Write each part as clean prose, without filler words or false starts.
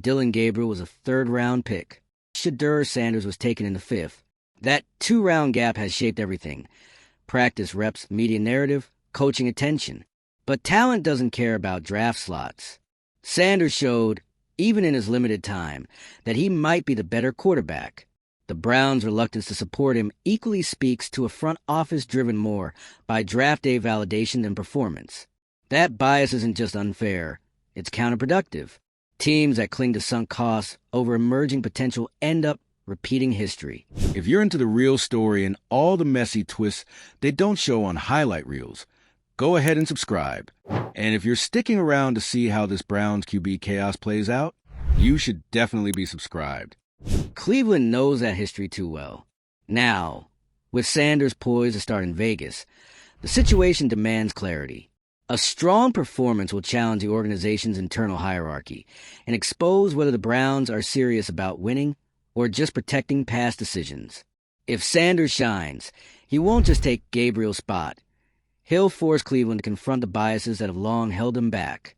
Dillon Gabriel was a third-round pick. Shedeur Sanders was taken in the fifth. That two-round gap has shaped everything. Practice reps, media narrative, coaching attention. But talent doesn't care about draft slots. Sanders showed, even in his limited time, that he might be the better quarterback. The Browns' reluctance to support him equally speaks to a front office driven more by draft day validation than performance. That bias isn't just unfair, it's counterproductive. Teams that cling to sunk costs over emerging potential end up repeating history. If you're into the real story and all the messy twists they don't show on highlight reels, go ahead and subscribe. And if you're sticking around to see how this Browns QB chaos plays out, you should definitely be subscribed. Cleveland knows that history too well. Now, with Sanders poised to start in Vegas, the situation demands clarity. A strong performance will challenge the organization's internal hierarchy and expose whether the Browns are serious about winning or just protecting past decisions. If Sanders shines, he won't just take Gabriel's spot. He'll force Cleveland to confront the biases that have long held him back.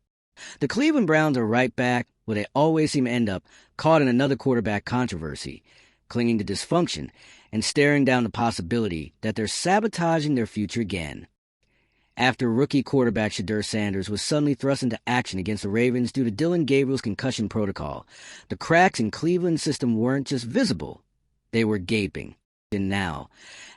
The Cleveland Browns are right back where they always seem to end up, caught in another quarterback controversy, clinging to dysfunction and staring down the possibility that they're sabotaging their future again. After rookie quarterback Shedeur Sanders was suddenly thrust into action against the Ravens due to Dillon Gabriel's concussion protocol, the cracks in Cleveland's system weren't just visible, they were gaping. And now,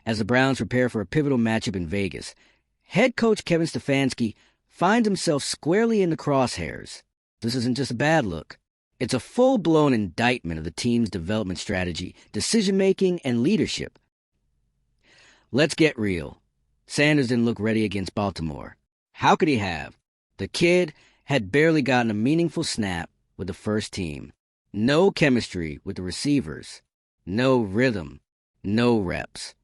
as the Browns prepare for a pivotal matchup in Vegas, head coach Kevin Stefanski finds himself squarely in the crosshairs. This isn't just a bad look. It's a full-blown indictment of the team's development strategy, decision-making, and leadership. Let's get real. Sanders didn't look ready against Baltimore. How could he have? The kid had barely gotten a meaningful snap with the first team. No chemistry with the receivers. No rhythm. No reps.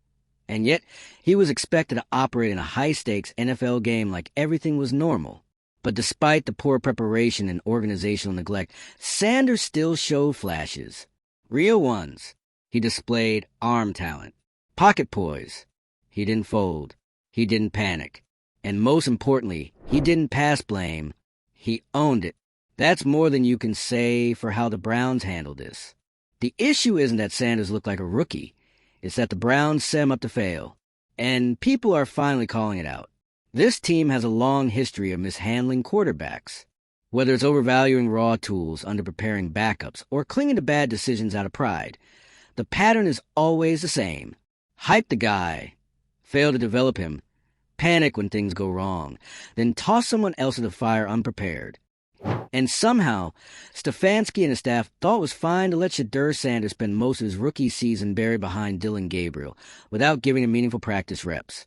And yet, he was expected to operate in a high-stakes NFL game like everything was normal. But despite the poor preparation and organizational neglect, Sanders still showed flashes. Real ones. He displayed arm talent. Pocket poise. He didn't fold. He didn't panic. And most importantly, he didn't pass blame. He owned it. That's more than you can say for how the Browns handled this. The issue isn't that Sanders looked like a rookie. It's that the Browns set him up to fail. And people are finally calling it out. This team has a long history of mishandling quarterbacks. Whether it's overvaluing raw tools, underpreparing backups, or clinging to bad decisions out of pride, the pattern is always the same. Hype the guy. Fail to develop him, panic when things go wrong, then toss someone else into the fire unprepared. And somehow, Stefanski and his staff thought it was fine to let Shedeur Sanders spend most of his rookie season buried behind Dillon Gabriel without giving him meaningful practice reps.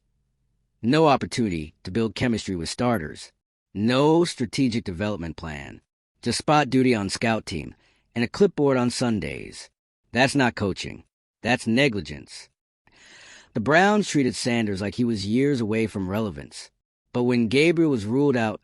No opportunity to build chemistry with starters. No strategic development plan. Just spot duty on scout team and a clipboard on Sundays. That's not coaching. That's negligence. The Browns treated Sanders like he was years away from relevance. But when Gabriel was ruled out,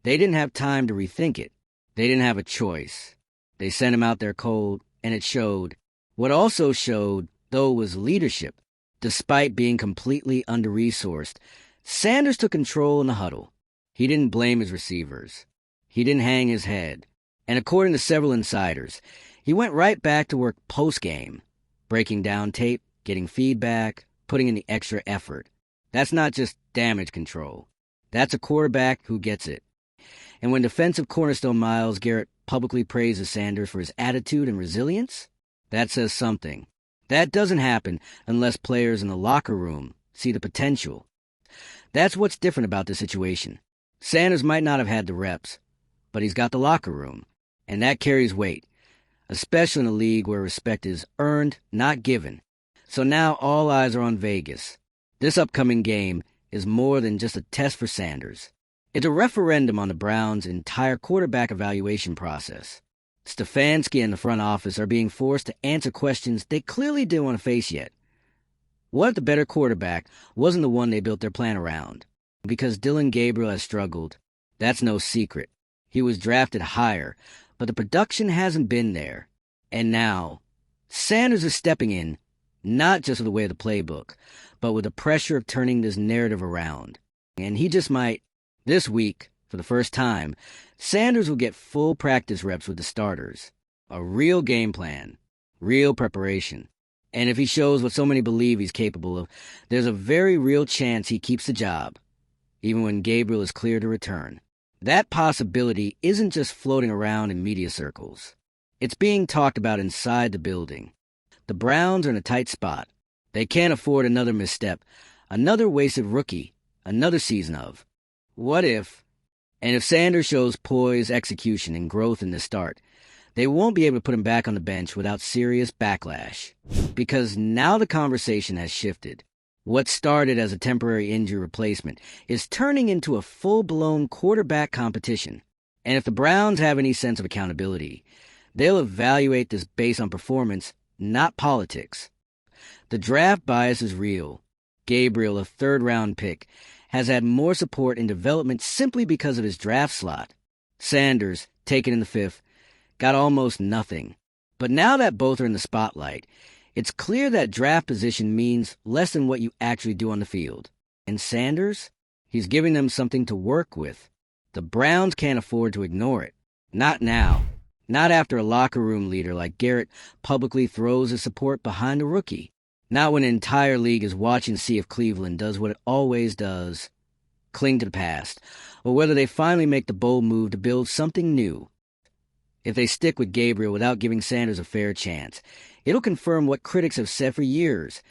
they didn't have time to rethink it. They didn't have a choice. They sent him out there cold, and it showed. What also showed, though, was leadership. Despite being completely under-resourced, Sanders took control in the huddle. He didn't blame his receivers. He didn't hang his head. And according to several insiders, he went right back to work post-game, breaking down tape, getting feedback, putting in the extra effort. That's not just damage control. That's a quarterback who gets it. And when defensive cornerstone Myles Garrett publicly praises Sanders for his attitude and resilience, that says something. That doesn't happen unless players in the locker room see the potential. That's what's different about this situation. Sanders might not have had the reps, but he's got the locker room, and that carries weight, especially in a league where respect is earned, not given. So now all eyes are on Vegas. This upcoming game is more than just a test for Sanders. It's a referendum on the Browns' entire quarterback evaluation process. Stefanski and the front office are being forced to answer questions they clearly didn't want to face yet. What if the better quarterback wasn't the one they built their plan around? Because Dillon Gabriel has struggled, that's no secret. He was drafted higher, but the production hasn't been there. And now, Sanders is stepping in, not just with the way of the playbook, but with the pressure of turning this narrative around. And he just might. This week, for the first time, Sanders will get full practice reps with the starters. A real game plan, real preparation. And if he shows what so many believe he's capable of, there's a very real chance he keeps the job, even when Gabriel is clear to return. That possibility isn't just floating around in media circles. It's being talked about inside the building. The Browns are in a tight spot. They can't afford another misstep, another wasted rookie, another season of what if. And if Sanders shows poise, execution, and growth in the start, they won't be able to put him back on the bench without serious backlash. Because now the conversation has shifted. What started as a temporary injury replacement is turning into a full-blown quarterback competition. And if the Browns have any sense of accountability, they'll evaluate this based on performance, not politics. The draft bias is real. Gabriel, a third-round pick, has had more support in development simply because of his draft slot. Sanders, taken in the 5th, got almost nothing. But now that both are in the spotlight, it's clear that draft position means less than what you actually do on the field. And Sanders? He's giving them something to work with. The Browns can't afford to ignore it. Not now. Not after a locker room leader like Garrett publicly throws his support behind a rookie. Not when an entire league is watching to see if Cleveland does what it always does, cling to the past, or whether they finally make the bold move to build something new. If they stick with Gabriel without giving Sanders a fair chance, it'll confirm what critics have said for years,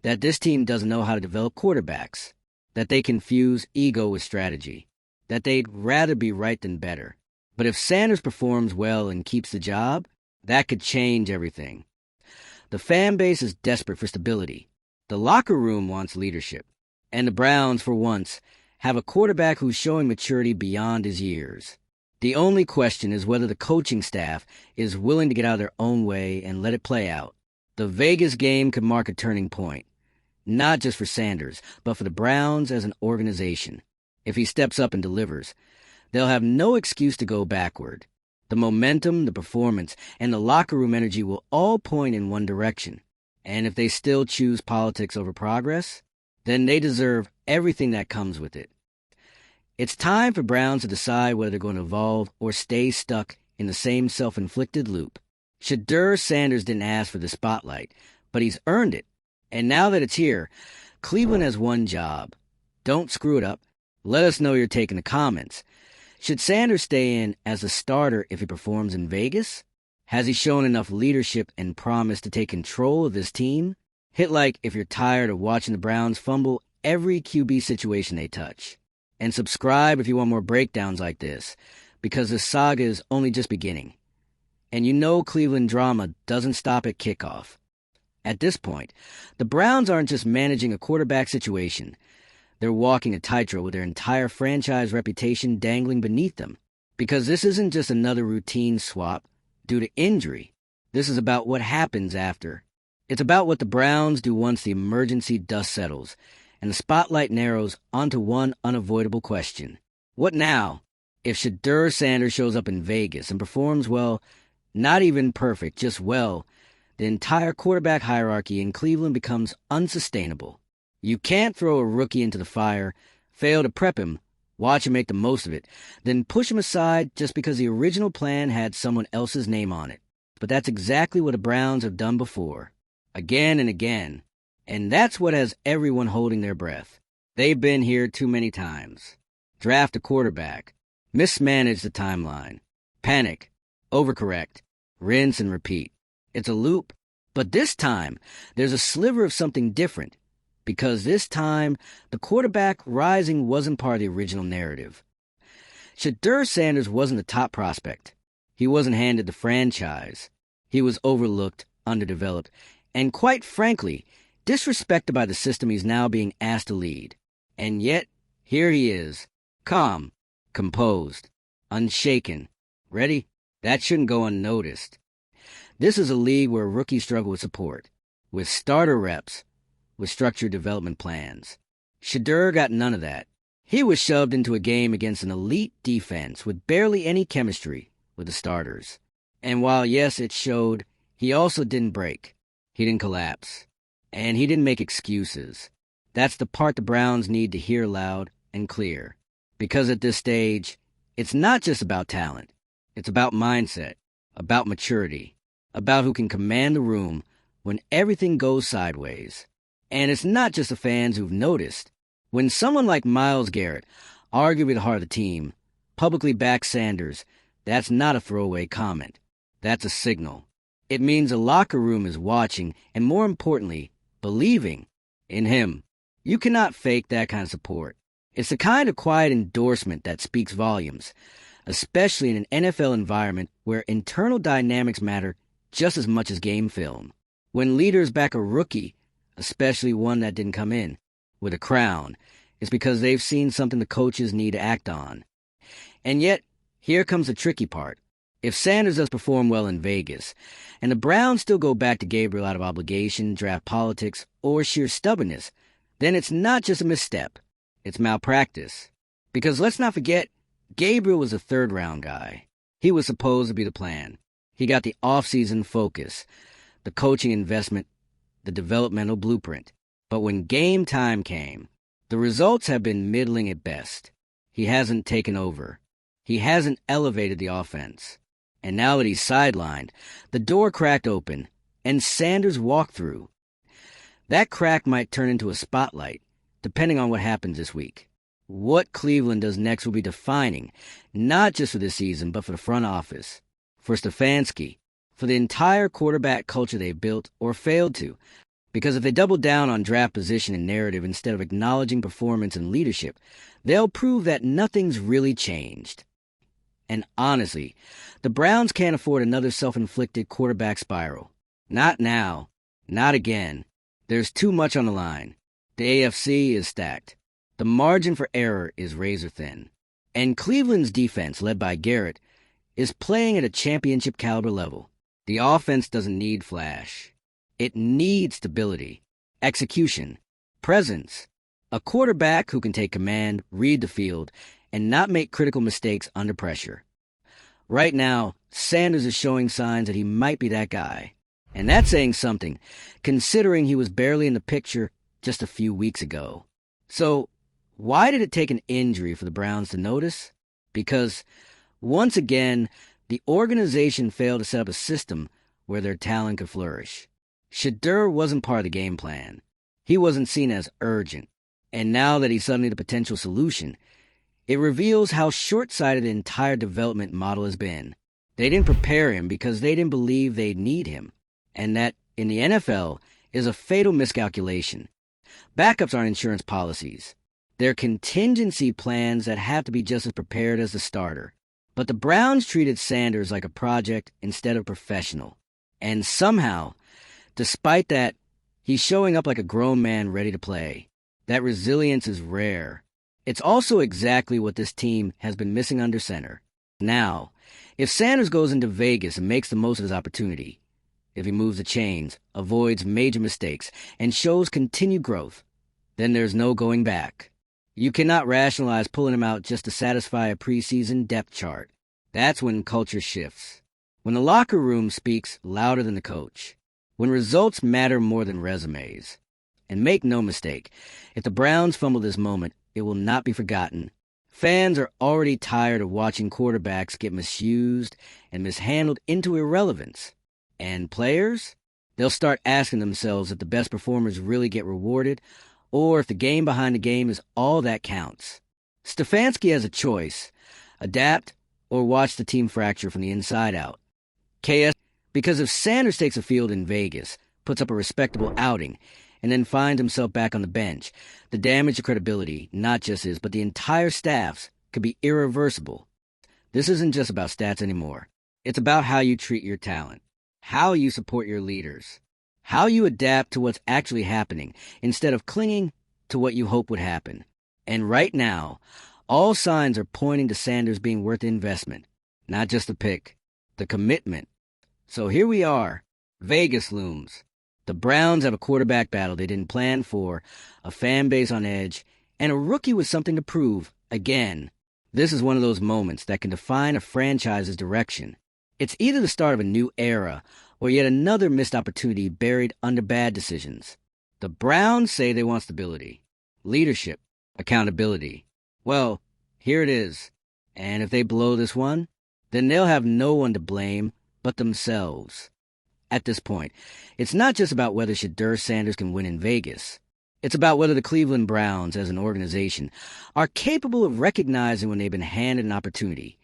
that this team doesn't know how to develop quarterbacks, that they confuse ego with strategy, that they'd rather be right than better. But if Sanders performs well and keeps the job, that could change everything. The fan base is desperate for stability. The locker room wants leadership. And the Browns, for once, have a quarterback who's showing maturity beyond his years. The only question is whether the coaching staff is willing to get out of their own way and let it play out. The Vegas game could mark a turning point, not just for Sanders, but for the Browns as an organization. If he steps up and delivers, they'll have no excuse to go backward. The momentum, the performance, and the locker room energy will all point in one direction. And if they still choose politics over progress, then they deserve everything that comes with it. It's time for Browns to decide whether they're going to evolve or stay stuck in the same self-inflicted loop. Shedeur Sanders didn't ask for the spotlight, but he's earned it. And now that it's here, Cleveland has one job. Don't screw it up. Let us know your take in the comments. Should Sanders stay in as a starter if he performs in Vegas? Has he shown enough leadership and promise to take control of this team? Hit like if you're tired of watching the Browns fumble every QB situation they touch. And subscribe if you want more breakdowns like this, because this saga is only just beginning. And you know Cleveland drama doesn't stop at kickoff. At this point, the Browns aren't just managing a quarterback situation. They're walking a tightrope with their entire franchise reputation dangling beneath them. Because this isn't just another routine swap due to injury. This is about what happens after. It's about what the Browns do once the emergency dust settles, and the spotlight narrows onto one unavoidable question. What now? If Shedeur Sanders shows up in Vegas and performs well, not even perfect, just well, the entire quarterback hierarchy in Cleveland becomes unsustainable. You can't throw a rookie into the fire, fail to prep him, watch him make the most of it, then push him aside just because the original plan had someone else's name on it. But that's exactly what the Browns have done before. Again and again. And that's what has everyone holding their breath. They've been here too many times. Draft a quarterback. Mismanage the timeline. Panic. Overcorrect. Rinse and repeat. It's a loop. But this time, there's a sliver of something different. Because this time, the quarterback rising wasn't part of the original narrative. Shedeur Sanders wasn't the top prospect. He wasn't handed the franchise. He was overlooked, underdeveloped, and quite frankly, disrespected by the system he's now being asked to lead. And yet, here he is, calm, composed, unshaken. Ready? That shouldn't go unnoticed. This is a league where rookies struggle with support, with starter reps, with structured development plans. Shedeur got none of that. He was shoved into a game against an elite defense with barely any chemistry with the starters. And while, yes, it showed, he also didn't break. He didn't collapse. And he didn't make excuses. That's the part the Browns need to hear loud and clear. Because at this stage, it's not just about talent. It's about mindset. about maturity, about who can command the room when everything goes sideways. And it's not just the fans who've noticed. When someone like Myles Garrett, arguably the heart of the team, publicly backs Sanders, that's not a throwaway comment. That's a signal. It means the locker room is watching and, more importantly, believing in him. You cannot fake that kind of support. It's the kind of quiet endorsement that speaks volumes, especially in an NFL environment where internal dynamics matter just as much as game film. When leaders back a rookie, especially one that didn't come in with a crown, it's because they've seen something the coaches need to act on. And yet, here comes the tricky part. If Sanders does perform well in Vegas, and the Browns still go back to Gabriel out of obligation, draft politics, or sheer stubbornness, then it's not just a misstep. It's malpractice. Because let's not forget, Gabriel was a third-round guy. He was supposed to be the plan. He got the off-season focus, the coaching investment, the developmental blueprint. But when game time came, the results have been middling at best. He hasn't taken over. He hasn't elevated the offense. And now that he's sidelined, the door cracked open, and Sanders walked through. That crack might turn into a spotlight, depending on what happens this week. What Cleveland does next will be defining, not just for this season, but for the front office, for Stefanski, for the entire quarterback culture they've built or failed to. Because if they double down on draft position and narrative instead of acknowledging performance and leadership, they'll prove that nothing's really changed. And honestly, the Browns can't afford another self-inflicted quarterback spiral. Not now. Not again. There's too much on the line. The AFC is stacked. The margin for error is razor thin. And Cleveland's defense, led by Garrett, is playing at a championship caliber level. The offense doesn't need flash. It needs stability, execution, presence, a quarterback who can take command, read the field, and not make critical mistakes under pressure. Right now, Sanders is showing signs that he might be that guy. And that's saying something, considering he was barely in the picture just a few weeks ago. So, why did it take an injury for the Browns to notice? Because, once again, the organization failed to set up a system where their talent could flourish. Shedeur wasn't part of the game plan. He wasn't seen as urgent. And now that he's suddenly the potential solution, it reveals how short-sighted the entire development model has been. They didn't prepare him because they didn't believe they'd need him. And that, in the NFL, is a fatal miscalculation. Backups aren't insurance policies. They're contingency plans that have to be just as prepared as the starter. But the Browns treated Sanders like a project instead of a professional. And somehow, despite that, he's showing up like a grown man ready to play. That resilience is rare. It's also exactly what this team has been missing under center. Now, if Sanders goes into Vegas and makes the most of his opportunity, if he moves the chains, avoids major mistakes, and shows continued growth, then there's no going back. You cannot rationalize pulling him out just to satisfy a preseason depth chart. That's when culture shifts. When the locker room speaks louder than the coach. When results matter more than resumes. And make no mistake, if the Browns fumble this moment, it will not be forgotten. Fans are already tired of watching quarterbacks get misused and mishandled into irrelevance. And players? They'll start asking themselves if the best performers really get rewarded, or if the game behind the game is all that counts. Stefanski has a choice: adapt or watch the team fracture from the inside out. KS, because if Sanders takes a field in Vegas, puts up a respectable outing, and then finds himself back on the bench, the damage to credibility, not just his, but the entire staff's, could be irreversible. This isn't just about stats anymore. It's about how you treat your talent, how you support your leaders, how you adapt to what's actually happening instead of clinging to what you hope would happen. And right now, all signs are pointing to Sanders being worth the investment, not just the pick, the commitment. So here we are. Vegas looms. The Browns have a quarterback battle they didn't plan for, a fan base on edge, and a rookie with something to prove, again. This is one of those moments that can define a franchise's direction. It's either the start of a new era or yet another missed opportunity buried under bad decisions. The Browns say they want stability, leadership, accountability. Well, here it is. And if they blow this one, then they'll have no one to blame but themselves. At this point, it's not just about whether Shedeur Sanders can win in Vegas. It's about whether the Cleveland Browns, as an organization, are capable of recognizing when they've been handed an opportunity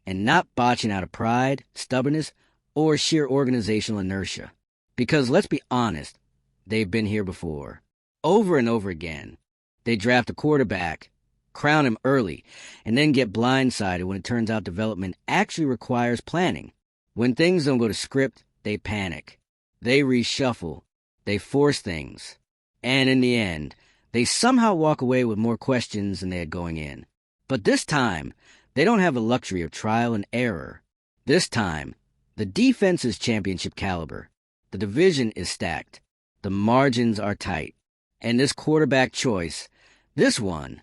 and not botching out of pride, stubbornness, or sheer organizational inertia. Because let's be honest, they've been here before. Over and over again. They draft a quarterback, crown him early, and then get blindsided when it turns out development actually requires planning. When things don't go to script, they panic. They reshuffle. They force things. And in the end, they somehow walk away with more questions than they had going in. But this time, they don't have the luxury of trial and error. This time, the defense is championship caliber. The division is stacked. The margins are tight. And this quarterback choice, this one,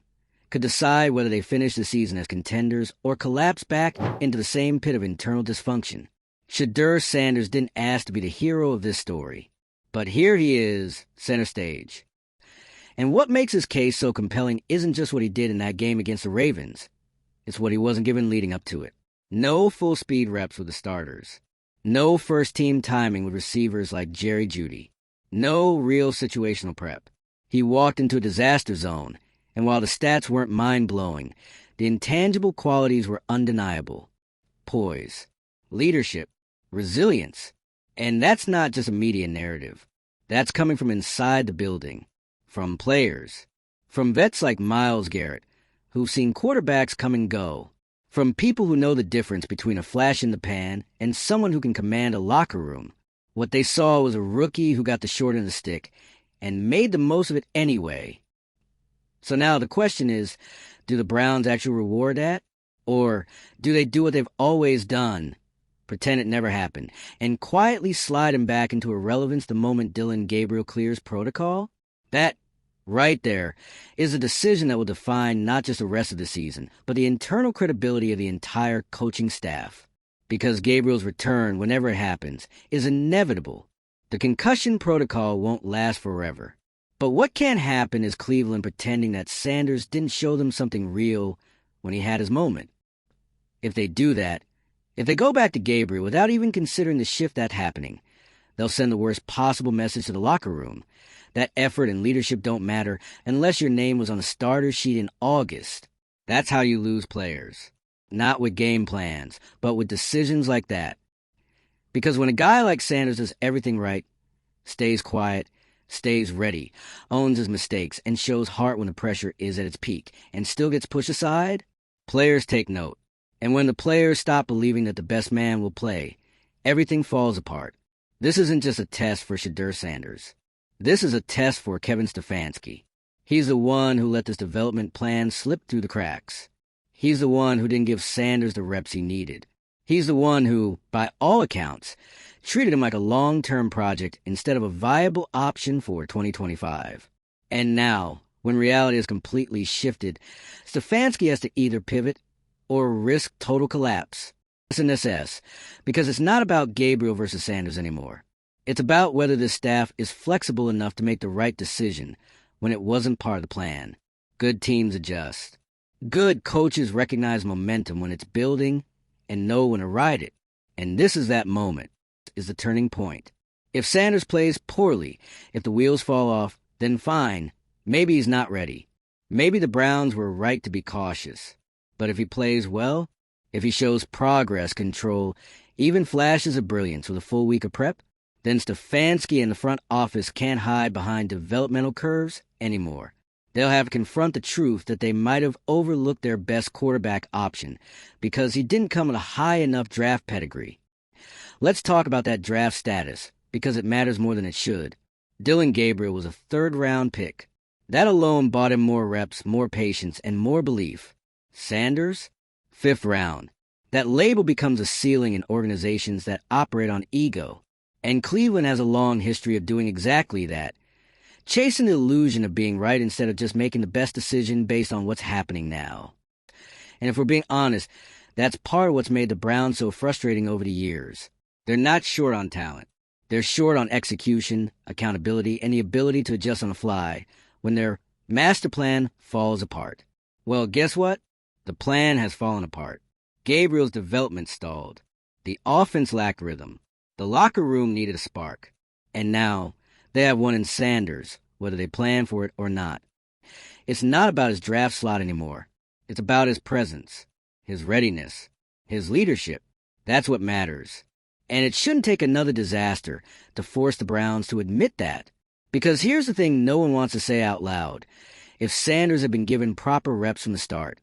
could decide whether they finish the season as contenders or collapse back into the same pit of internal dysfunction. Shedeur Sanders didn't ask to be the hero of this story. But here he is, center stage. And what makes his case so compelling isn't just what he did in that game against the Ravens. It's what he wasn't given leading up to it. No full-speed reps with the starters. No first-team timing with receivers like Jerry Jeudy. No real situational prep. He walked into a disaster zone, and while the stats weren't mind-blowing, the intangible qualities were undeniable. Poise, leadership, resilience. And that's not just a media narrative. That's coming from inside the building, from players, from vets like Myles Garrett, who've seen quarterbacks come and go, from people who know the difference between a flash in the pan and someone who can command a locker room. What they saw was a rookie who got the short end of the stick and made the most of it anyway. So now the question is, do the Browns actually reward that? Or do they do what they've always done? Pretend it never happened, and quietly slide him back into irrelevance the moment Gabriel clears protocol? That, right there, is a decision that will define not just the rest of the season, but the internal credibility of the entire coaching staff. Because Gabriel's return, whenever it happens, is inevitable. The concussion protocol won't last forever. But what can't happen is Cleveland pretending that Sanders didn't show them something real when he had his moment. If they do that, if they go back to Gabriel without even considering the shift that's happening, they'll send the worst possible message to the locker room. That effort and leadership don't matter unless your name was on the starter sheet in August. That's how you lose players. Not with game plans, but with decisions like that. Because when a guy like Sanders does everything right, stays quiet, stays ready, owns his mistakes, and shows heart when the pressure is at its peak, and still gets pushed aside, players take note. And when the players stop believing that the best man will play, everything falls apart. This isn't just a test for Shedeur Sanders. This is a test for Kevin Stefanski. He's the one who let this development plan slip through the cracks. He's the one who didn't give Sanders the reps he needed. He's the one who, by all accounts, treated him like a long-term project instead of a viable option for 2025. And now, when reality has completely shifted, Stefanski has to either pivot or risk total collapse. It's an SS, because it's not about Gabriel versus Sanders anymore. It's about whether this staff is flexible enough to make the right decision when it wasn't part of the plan. Good teams adjust. Good coaches recognize momentum when it's building and know when to ride it. And this is that moment, is the turning point. If Sanders plays poorly, if the wheels fall off, then fine. Maybe he's not ready. Maybe the Browns were right to be cautious. But if he plays well, if he shows progress, control, even flashes of brilliance with a full week of prep, then Stefanski and the front office can't hide behind developmental curves anymore. They'll have to confront the truth that they might have overlooked their best quarterback option because he didn't come with a high enough draft pedigree. Let's talk about that draft status, because it matters more than it should. Gabriel was a third-round pick. That alone bought him more reps, more patience, and more belief. Sanders? 5th round. That label becomes a ceiling in organizations that operate on ego. And Cleveland has a long history of doing exactly that. Chasing the illusion of being right instead of just making the best decision based on what's happening now. And if we're being honest, that's part of what's made the Browns so frustrating over the years. They're not short on talent. They're short on execution, accountability, and the ability to adjust on the fly when their master plan falls apart. Well, guess what? The plan has fallen apart. Gabriel's development stalled. The offense lacked rhythm. The locker room needed a spark. And now, they have one in Sanders, whether they plan for it or not. It's not about his draft slot anymore. It's about his presence, his readiness, his leadership. That's what matters. And it shouldn't take another disaster to force the Browns to admit that. Because here's the thing no one wants to say out loud. If Sanders had been given proper reps from the start,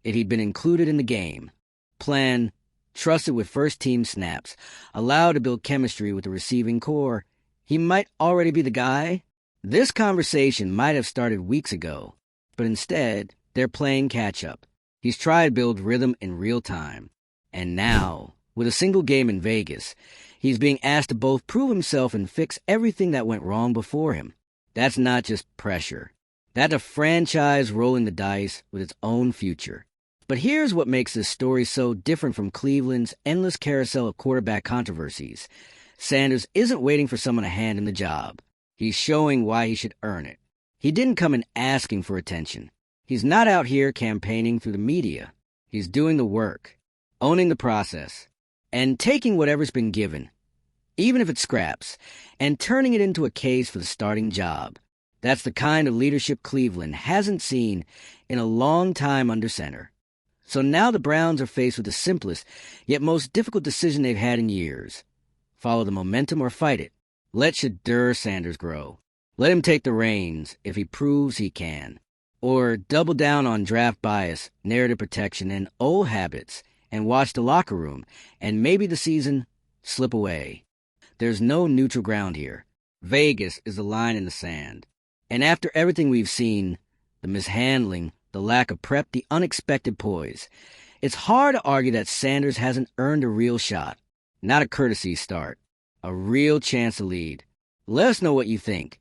if he'd been included in the game, planned, trusted with first-team snaps, allowed to build chemistry with the receiving core, he might already be the guy. This conversation might have started weeks ago, but instead, they're playing catch-up. He's tried to build rhythm in real time. And now, with a single game in Vegas, he's being asked to both prove himself and fix everything that went wrong before him. That's not just pressure. That's a franchise rolling the dice with its own future. But here's what makes this story so different from Cleveland's endless carousel of quarterback controversies. Sanders isn't waiting for someone to hand him the job. He's showing why he should earn it. He didn't come in asking for attention. He's not out here campaigning through the media. He's doing the work, owning the process, and taking whatever's been given, even if it's scraps, and turning it into a case for the starting job. That's the kind of leadership Cleveland hasn't seen in a long time under center. So now the Browns are faced with the simplest, yet most difficult decision they've had in years. Follow the momentum or fight it. Let Shedeur Sanders grow. Let him take the reins if he proves he can. Or double down on draft bias, narrative protection, and old habits, and watch the locker room, and maybe the season slip away. There's no neutral ground here. Vegas is the line in the sand. And after everything we've seen, the mishandling, the lack of prep, the unexpected poise, it's hard to argue that Sanders hasn't earned a real shot. Not a courtesy start. A real chance to lead. Let us know what you think.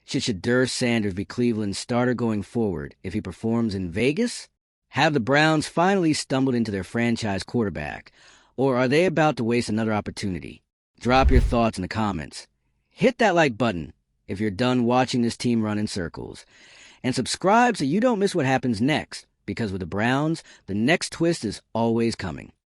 Should Shedeur Sanders be Cleveland's starter going forward if he performs in Vegas? Have the Browns finally stumbled into their franchise quarterback? Or are they about to waste another opportunity? Drop your thoughts in the comments. Hit that like button if you're done watching this team run in circles. And subscribe so you don't miss what happens next, because with the Browns, the next twist is always coming.